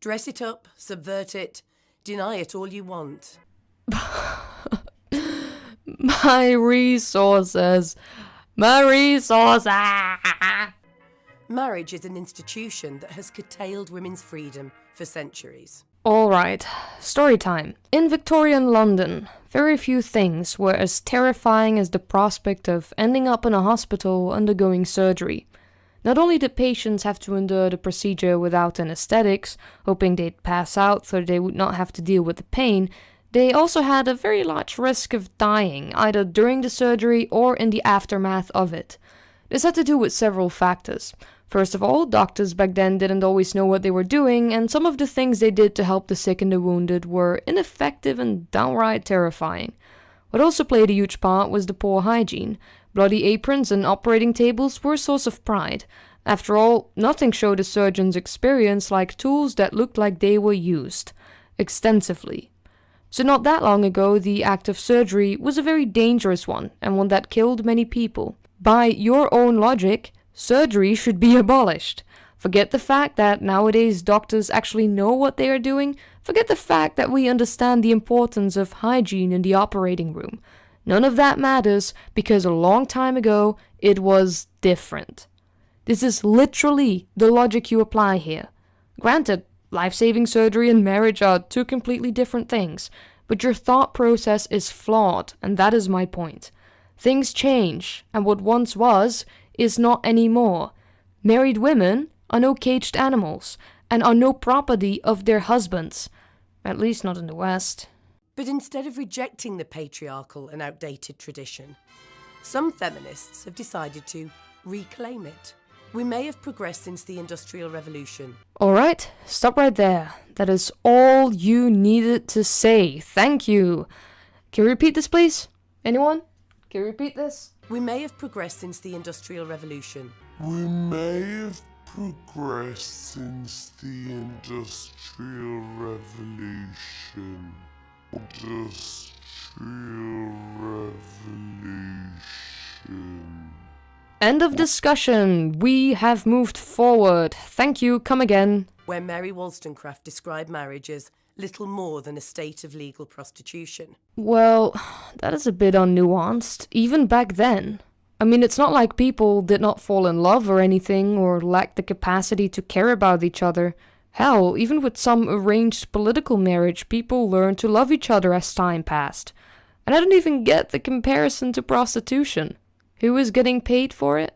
Dress it up, subvert it, deny it all you want. My resources. Marriage is an institution that has curtailed women's freedom for centuries. Alright, story time. In Victorian London, very few things were as terrifying as the prospect of ending up in a hospital undergoing surgery. Not only did patients have to endure the procedure without anesthetics, hoping they'd pass out so they would not have to deal with the pain, they also had a very large risk of dying, either during the surgery or in the aftermath of it. This had to do with several factors. First of all, doctors back then didn't always know what they were doing, and some of the things they did to help the sick and the wounded were ineffective and downright terrifying. What also played a huge part was the poor hygiene. Bloody aprons and operating tables were a source of pride. After all, nothing showed a surgeon's experience like tools that looked like they were used extensively. So not that long ago, the act of surgery was a very dangerous one, and one that killed many people. By your own logic, surgery should be abolished. Forget the fact that nowadays doctors actually know what they are doing. Forget the fact that we understand the importance of hygiene in the operating room. None of that matters because a long time ago it was different. This is literally the logic you apply here. Granted, life-saving surgery and marriage are two completely different things, but your thought process is flawed, and that is my point. Things change, and what once was is not anymore. Married women are no caged animals, and are no property of their husbands. At least not in the West. But instead of rejecting the patriarchal and outdated tradition, some feminists have decided to reclaim it. We may have progressed since the Industrial Revolution. Alright, stop right there. That is all you needed to say. Thank you. Can you repeat this, please? Anyone? Can you repeat this? We may have progressed since the Industrial Revolution. We may have progressed since the Industrial Revolution. Industrial Revolution. End of discussion. We have moved forward. Thank you. Come again. Where Mary Wollstonecraft described marriage as little more than a state of legal prostitution. Well, that is a bit unnuanced, even back then. I mean, it's not like people did not fall in love or anything, or lacked the capacity to care about each other. Hell, even with some arranged political marriage, people learned to love each other as time passed. And I don't even get the comparison to prostitution. Who is getting paid for it?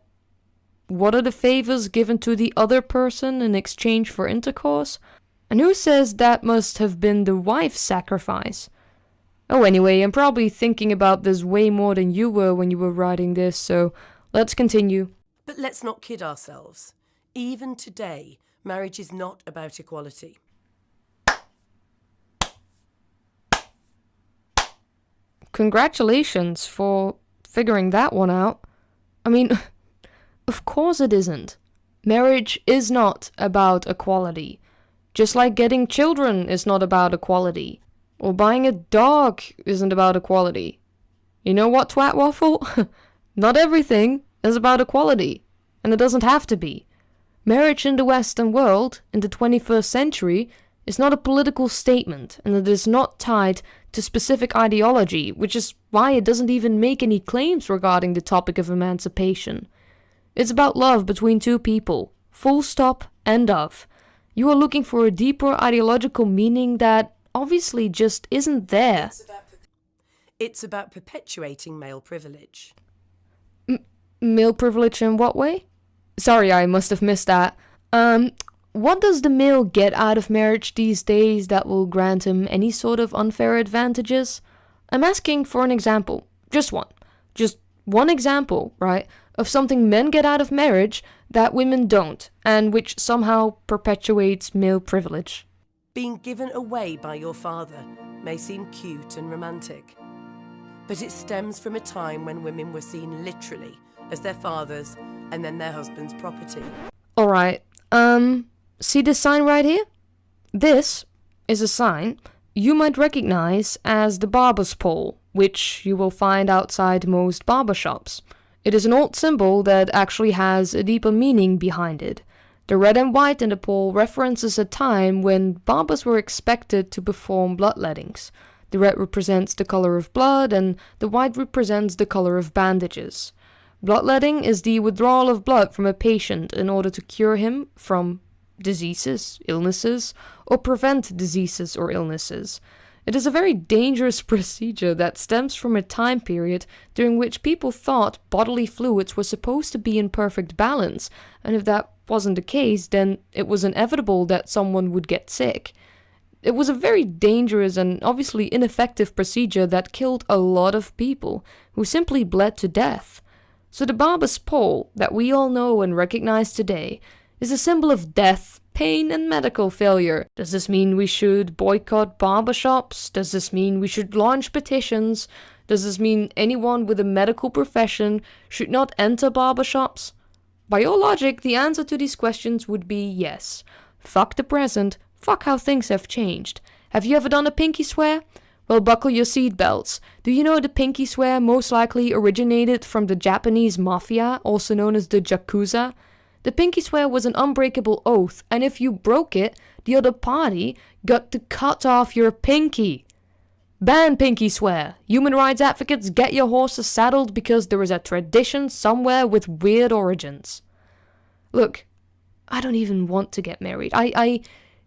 What are the favors given to the other person in exchange for intercourse? And who says that must have been the wife's sacrifice? Oh, anyway, I'm probably thinking about this way more than you were when you were writing this, so let's continue. But let's not kid ourselves. Even today, marriage is not about equality. Congratulations for figuring that one out. I mean, of course it isn't. Marriage is not about equality. Just like getting children is not about equality. Or buying a dog isn't about equality. You know what, Twat Waffle? Not everything is about equality. And it doesn't have to be. Marriage in the Western world, in the 21st century, is not a political statement, and it is not tied to specific ideology, which is why it doesn't even make any claims regarding the topic of emancipation. It's about love between two people, full stop, end of. You are looking for a deeper ideological meaning that obviously just isn't there. It's about perpetuating male privilege. Male privilege in what way? Sorry, I must have missed that. What does the male get out of marriage these days that will grant him any sort of unfair advantages? I'm asking for an example. Just one. Just one example, right? Of something men get out of marriage that women don't, and which somehow perpetuates male privilege. Being given away by your father may seem cute and romantic, but it stems from a time when women were seen literally as their father's and then their husband's property. Alright, see this sign right here? This is a sign you might recognize as the barber's pole, which you will find outside most barber shops. It is an old symbol that actually has a deeper meaning behind it. The red and white in the pole references a time when barbers were expected to perform bloodlettings. The red represents the color of blood and the white represents the color of bandages. Bloodletting is the withdrawal of blood from a patient in order to cure him from diseases, illnesses, or prevent diseases or illnesses. It is a very dangerous procedure that stems from a time period during which people thought bodily fluids were supposed to be in perfect balance, and if that wasn't the case, then it was inevitable that someone would get sick. It was a very dangerous and obviously ineffective procedure that killed a lot of people, who simply bled to death. So the barber's pole, that we all know and recognize today, is a symbol of death, pain, and medical failure. Does this mean we should boycott barbershops? Does this mean we should launch petitions? Does this mean anyone with a medical profession should not enter barbershops? By your logic, the answer to these questions would be yes. Fuck the present, fuck how things have changed. Have you ever done a pinky swear? Well, buckle your seatbelts. Do you know the pinky swear most likely originated from the Japanese mafia, also known as the Yakuza? The pinky swear was an unbreakable oath, and if you broke it, the other party got to cut off your pinky. Ban pinky swear. Human rights advocates, get your horses saddled because there is a tradition somewhere with weird origins. Look, I don't even want to get married. I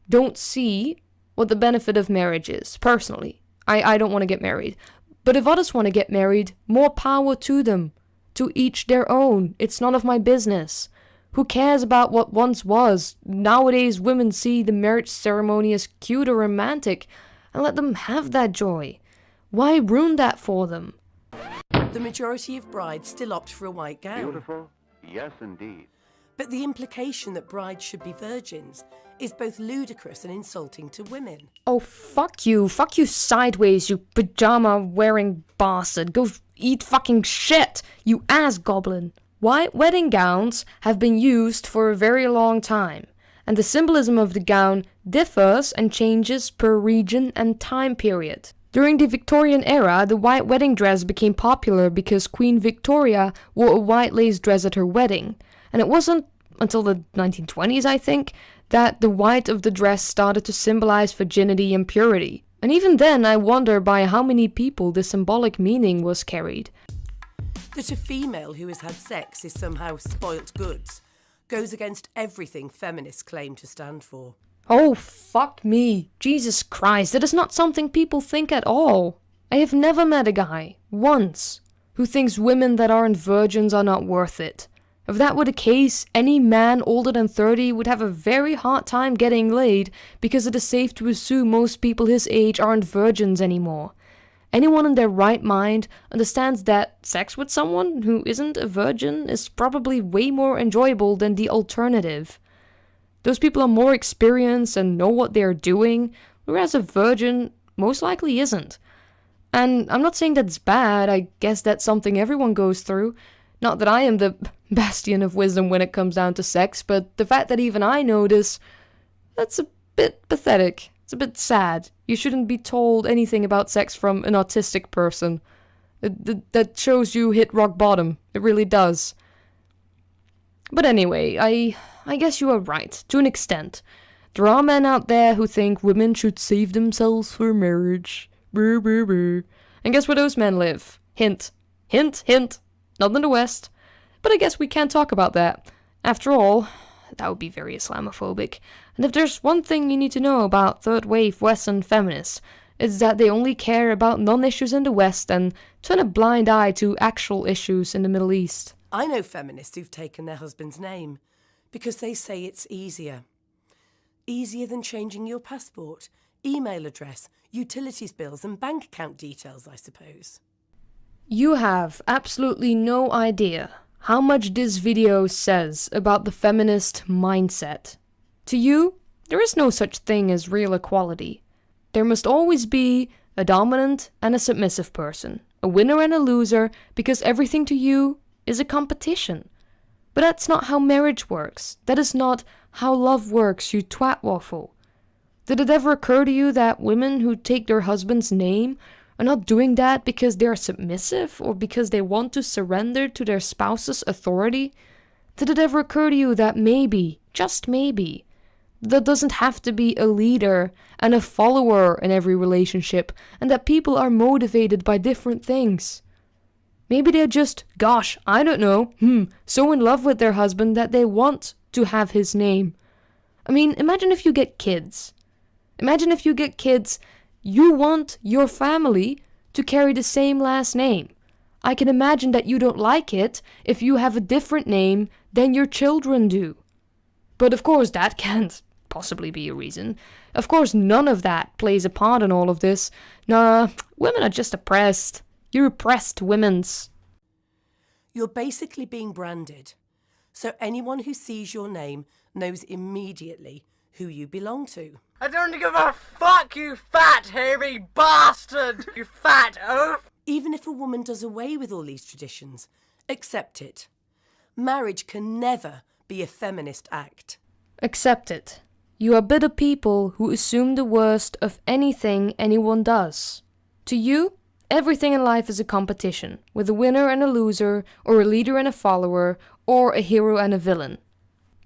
don't see what the benefit of marriage is, personally. I don't want to get married. But if others want to get married, more power to them. To each their own. It's none of my business. Who cares about what once was? Nowadays, women see the marriage ceremony as cute or romantic, and let them have that joy. Why ruin that for them? The majority of brides still opt for a white gown. Beautiful? Yes, indeed. But the implication that brides should be virgins is both ludicrous and insulting to women. Oh, fuck you. Fuck you sideways, you pajama-wearing bastard. Go eat fucking shit, you ass goblin. White wedding gowns have been used for a very long time, and the symbolism of the gown differs and changes per region and time period. During the Victorian era, the white wedding dress became popular because Queen Victoria wore a white lace dress at her wedding, and it wasn't until the 1920s, I think, that the white of the dress started to symbolize virginity and purity. And even then, I wonder by how many people the symbolic meaning was carried. That a female who has had sex is somehow spoilt goods goes against everything feminists claim to stand for. Oh, fuck me. Jesus Christ, that is not something people think at all. I have never met a guy, once, who thinks women that aren't virgins are not worth it. If that were the case, any man older than 30 would have a very hard time getting laid because it is safe to assume most people his age aren't virgins anymore. Anyone in their right mind understands that sex with someone who isn't a virgin is probably way more enjoyable than the alternative. Those people are more experienced and know what they're doing, whereas a virgin most likely isn't. And I'm not saying that's bad, I guess that's something everyone goes through. Not that I am the bastion of wisdom when it comes down to sex, but the fact that even I know this, that's a bit pathetic. It's a bit sad. You shouldn't be told anything about sex from an autistic person. That shows you hit rock bottom. It really does. But anyway, I guess you are right, to an extent. There are men out there who think women should save themselves for marriage. Brr, brr, brr. And guess where those men live? Hint. Hint, hint. Not in the West. But I guess we can't talk about that. After all, that would be very Islamophobic. And if there's one thing you need to know about third-wave Western feminists, it's that they only care about non-issues in the West and turn a blind eye to actual issues in the Middle East. I know feminists who've taken their husband's name because they say it's easier. Easier than changing your passport, email address, utilities bills and bank account details, I suppose. You have absolutely no idea how much this video says about the feminist mindset. To you, there is no such thing as real equality. There must always be a dominant and a submissive person, a winner and a loser, because everything to you is a competition. But that's not how marriage works. That is not how love works, you twat waffle. Did it ever occur to you that women who take their husband's name are not doing that because they are submissive or because they want to surrender to their spouse's authority? Did it ever occur to you that maybe just maybe. There doesn't have to be a leader and a follower in every relationship, and that people are motivated by different things. Maybe they're just, gosh, I don't know, so in love with their husband that they want to have his name. I mean, imagine if you get kids. Imagine if you get kids, you want your family to carry the same last name. I can imagine that you don't like it if you have a different name than your children do. But of course that can't possibly be a reason. Of course none of that plays a part in all of this. Nah, women are just oppressed. You're oppressed women's. You're basically being branded. So anyone who sees your name knows immediately who you belong to. I don't give a fuck, you fat, hairy bastard! You fat oaf! Even if a woman does away with all these traditions, accept it. Marriage can never be a feminist act. Accept it. You are bitter people who assume the worst of anything anyone does. To you, everything in life is a competition, with a winner and a loser, or a leader and a follower, or a hero and a villain.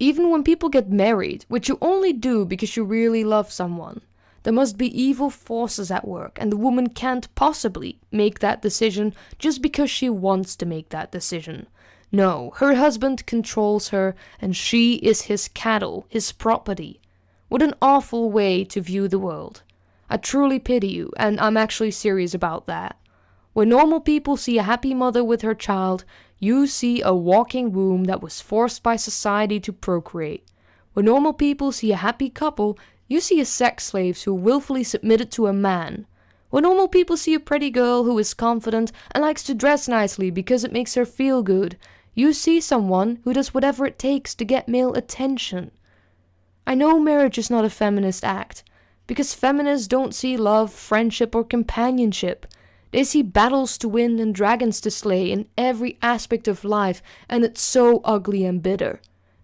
Even when people get married, which you only do because you really love someone, there must be evil forces at work, and the woman can't possibly make that decision just because she wants to make that decision. No, her husband controls her, and she is his cattle, his property. What an awful way to view the world. I truly pity you, and I'm actually serious about that. When normal people see a happy mother with her child, you see a walking womb that was forced by society to procreate. When normal people see a happy couple, you see a sex slave who willfully submitted to a man. When normal people see a pretty girl who is confident and likes to dress nicely because it makes her feel good, you see someone who does whatever it takes to get male attention. I know marriage is not a feminist act, because feminists don't see love, friendship, or companionship. They see battles to win and dragons to slay in every aspect of life, and it's so ugly and bitter.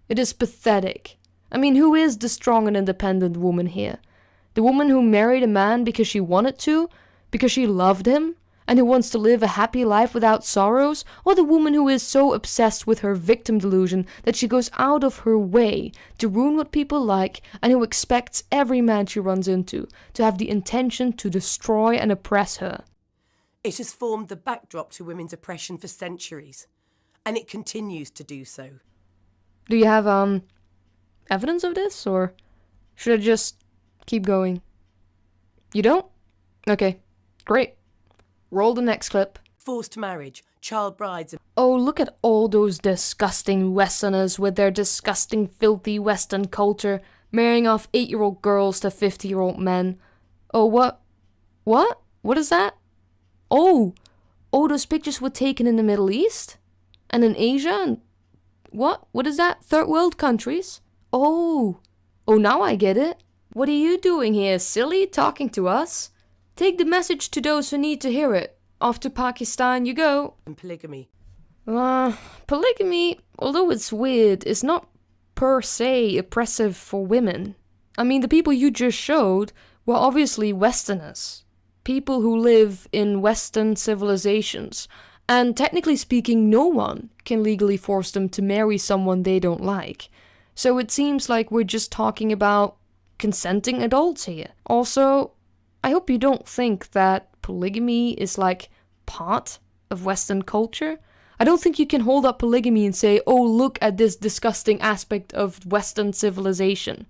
It is pathetic. I mean, who is the strong and independent woman here? The woman who married a man because she wanted to, because she loved him, and who wants to live a happy life without sorrows? Or the woman who is so obsessed with her victim delusion that she goes out of her way to ruin what people like, and who expects every man she runs into to have the intention to destroy and oppress her? It has formed the backdrop to women's oppression for centuries, and it continues to do so. Do you have, evidence of this, or should I just keep going? You don't? Okay, great. Roll the next clip. Forced marriage, child brides... Oh, look at all those disgusting Westerners with their disgusting, filthy Western culture, marrying off 8-year-old girls to 50-year-old men. Oh, what? What? What is that? Oh, those pictures were taken in the Middle East? And in Asia? And what? What is that? Third world countries? Oh, now I get it. What are you doing here, silly, talking to us? Take the message to those who need to hear it. Off to Pakistan you go. And polygamy. Polygamy, although it's weird, is not per se oppressive for women. I mean, the people you just showed were obviously Westerners. People who live in Western civilizations. And technically speaking, no one can legally force them to marry someone they don't like. So it seems like we're just talking about consenting adults here. Also, I hope you don't think that polygamy is like part of Western culture. I don't think you can hold up polygamy and say, oh, look at this disgusting aspect of Western civilization.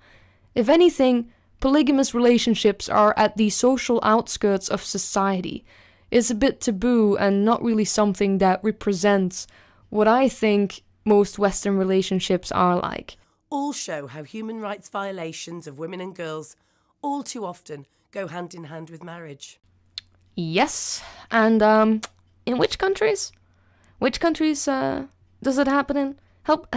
If anything, polygamous relationships are at the social outskirts of society. It's a bit taboo and not really something that represents what I think most Western relationships are like. All show how human rights violations of women and girls all too often go hand in hand with marriage. Yes, and in which countries? Which countries does it happen in? Help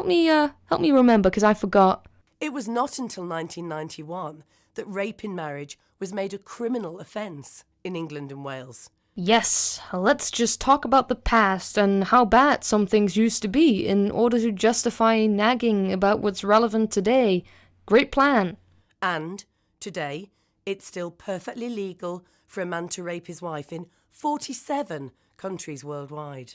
me remember, because I forgot. It was not until 1991 that rape in marriage was made a criminal offence in England and Wales. Yes, let's just talk about the past and how bad some things used to be in order to justify nagging about what's relevant today. Great plan. And today, it's still perfectly legal for a man to rape his wife in 47 countries worldwide.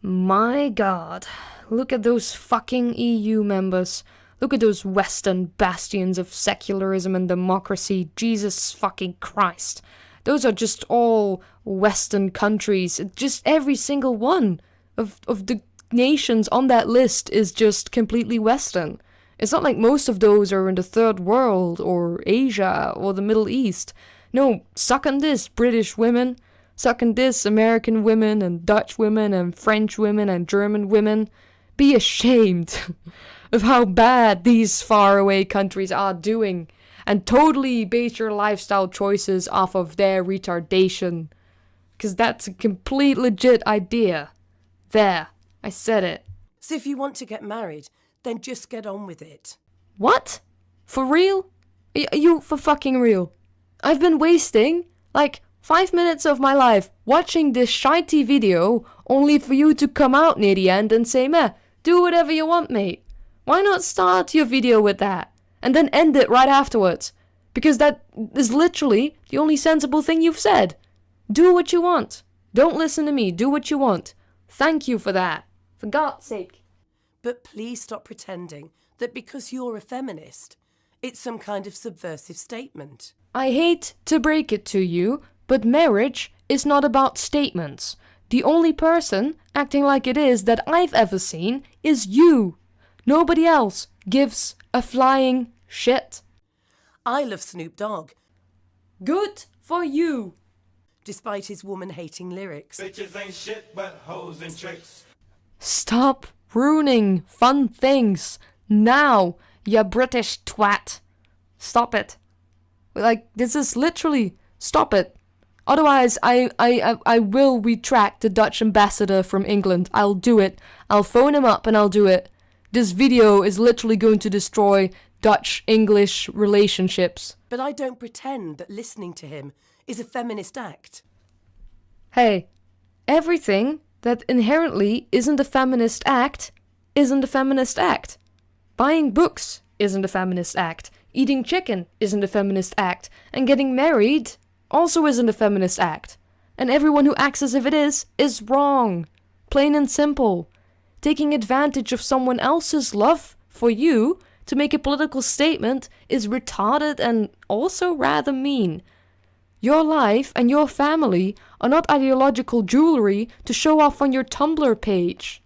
My god. Look at those fucking EU members. Look at those Western bastions of secularism and democracy. Jesus fucking Christ. Those are just all Western countries. Just every single one of the nations on that list is just completely Western. It's not like most of those are in the third world or Asia or the Middle East. No, suck on this, British women. Suck on this, American women and Dutch women and French women and German women. Be ashamed of how bad these faraway countries are doing, and totally base your lifestyle choices off of their retardation. 'Cause that's a complete legit idea. There, I said it. So if you want to get married, then just get on with it. What? For real? Are you for fucking real? I've been wasting, like, 5 minutes of my life watching this shitey video only for you to come out near the end and say, meh, do whatever you want, mate. Why not start your video with that and then end it right afterwards? Because that is literally the only sensible thing you've said. Do what you want. Don't listen to me. Do what you want. Thank you for that. For God's sake. But please stop pretending that because you're a feminist, it's some kind of subversive statement. I hate to break it to you, but marriage is not about statements. The only person acting like it is that I've ever seen is you. Nobody else gives a flying shit. I love Snoop Dogg, Good for you. despite his woman-hating lyrics. Bitches ain't shit but hoes and tricks. Stop ruining fun things now, you British twat. Stop it. Like, this is literally, stop it. Otherwise, I will retract the Dutch ambassador from England. I'll do it. I'll phone him up and I'll do it. This video is literally going to destroy Dutch-English relationships. But I don't pretend that listening to him is a feminist act. Hey, everything that inherently isn't a feminist act isn't a feminist act. Buying books isn't a feminist act. Eating chicken isn't a feminist act. And getting married also isn't a feminist act. And everyone who acts as if it is wrong. Plain and simple. Taking advantage of someone else's love for you to make a political statement is retarded and also rather mean. Your life and your family are not ideological jewelry to show off on your Tumblr page.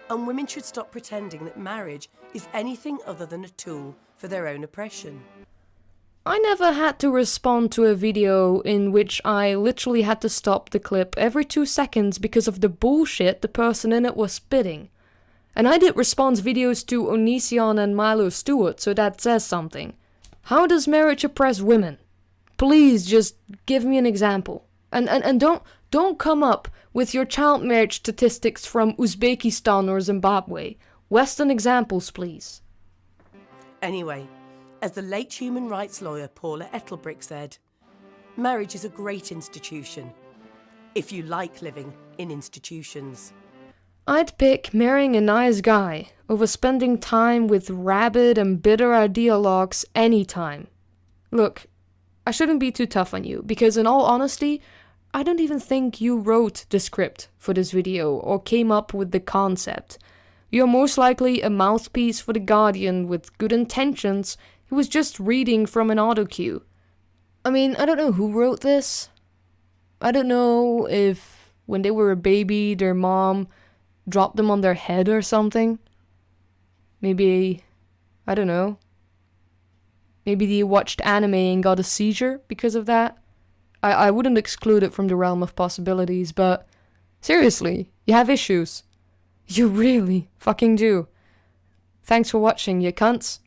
And women should stop pretending that marriage is anything other than a tool for their own oppression. I never had to respond to a video in which I literally had to stop the clip every 2 seconds because of the bullshit the person in it was spitting. And I did response videos to Onision and Milo Stewart, so that says something. How does marriage oppress women? Please just give me an example. And don't come up with your child marriage statistics from Uzbekistan or Zimbabwe. Western examples, please. Anyway, as the late human rights lawyer Paula Ettelbrick said, marriage is a great institution, if you like living in institutions. I'd pick marrying a nice guy over spending time with rabid and bitter ideologues anytime. Look, I shouldn't be too tough on you, because in all honesty, I don't even think you wrote the script for this video or came up with the concept. You're most likely a mouthpiece for The Guardian with good intentions who was just reading from an autocue. I mean, I don't know who wrote this. I don't know if when they were a baby, their mom dropped them on their head or something. Maybe, I don't know. Maybe they watched anime and got a seizure because of that. I wouldn't exclude it from the realm of possibilities, but seriously, you have issues. You really fucking do. Thanks for watching, you cunts.